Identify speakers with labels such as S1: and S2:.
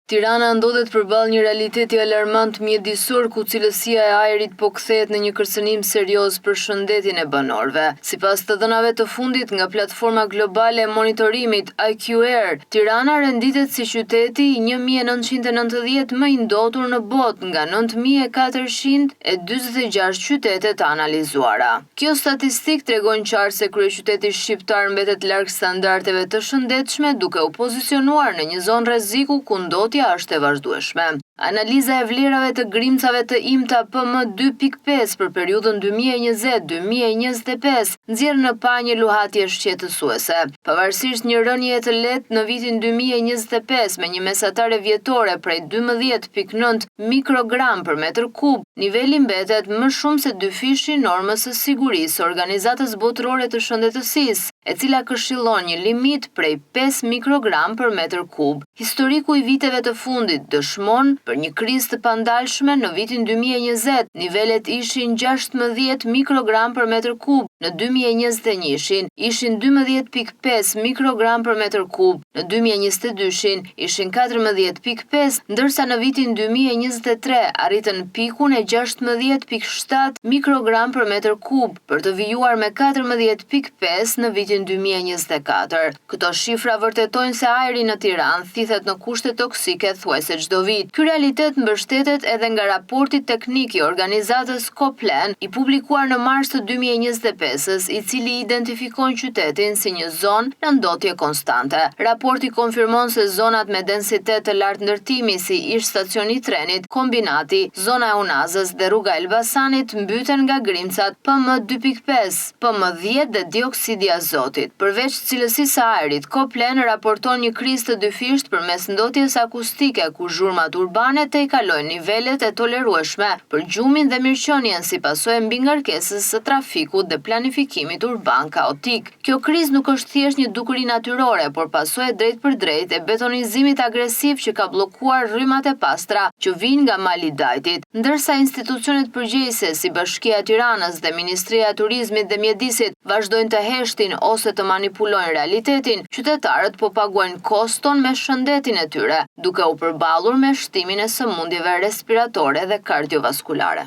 S1: Tirana ndodhet përballë një realiteti alarmant mjedisor ku cilësia e ajrit po kthehet në një kërcënim serioz për shëndetin e banorëve. Sipas të dhënave të fundit nga platforma globale e monitorimit IQAir, Tirana renditet si qyteti i 1990 më i ndotur në botë nga 9446 qytete të analizuara. Kjo statistikë tregon qartë se kryeqyteti shqiptar mbetet larg standardeve të shëndetshme, duke u pozicionuar në një zonë rreziku ku ndodhet është e vazhdueshme. Analiza e vlerave të grimcave të imta PM2.5 për periudhën 2020-2025 nxjerr në pa një luhatje shqetësuese. Pavarësisht një rënje të lehtë në vitin 2025 me një mesatare vjetore prej 12.9 mikrogram për metër kub, niveli mbetet më shumë se dyfishi normës së sigurisë së Organizatës Botërore të Shëndetësisë, e cila këshillon një limit prej 5 mikrogram për metër kub. Historiku i viteve të fundit dëshmon për një krizë të pandalshme. Në vitin 2020, nivelet ishin 16 mikrogram për metër kub, në 2021 ishin 12.5 mikrogram për metër kub, në 2022 ishin 14.5, ndërsa në vitin 2023 arritën pikun e 16.7 mikrogram për metër kub, për të vijuar me 14.5 në vitin 2024. Këto shifra vërtetojnë se ajri në Tiranë thithet në kushte toksike thuajse çdo vit. Ky realitet mbështetet edhe nga raporti teknik i organizatës Coplan i publikuar në mars të 2025-s, i cili identifikon qytetin si një zonë në ndotje konstante. Raporti konfirmon se zonat me densitet të lartë ndërtimi si ish stacioni i trenit, kombinati, zona e Unazës dhe rruga Elbasanit mbyten nga grimcat PM2.5, PM10 dhe dioksidi i azotit. Përveç cilësisë së ajrit, Coplan raporton një krizë të dyfisht përmes ndotjes akustike ku zhurmat urbane të i kalojnë nivelet e tolerueshme për gjumin dhe mirëqenien si pasojë mbi ngarkesës së trafikut dhe planifikimit urban kaotik. Kjo krizë nuk është thjesht një dukuri natyrore, por pasojë drejt për drejt e betonizimit agresiv që ka bllokuar rrymat e pastra që vijnë nga mali i Dajtit. Ndërsa institucionet përgjegjëse si Bashkia e Tiranës dhe Ministria e Turizmit dhe Mjedisit vazhdojnë të heshtin ose të manipulojnë realitetin, qytetarët po paguajnë koston me shëndetin e tyre, duke u përballur me shtimin e sëmundjeve respiratore dhe kardiovaskulare.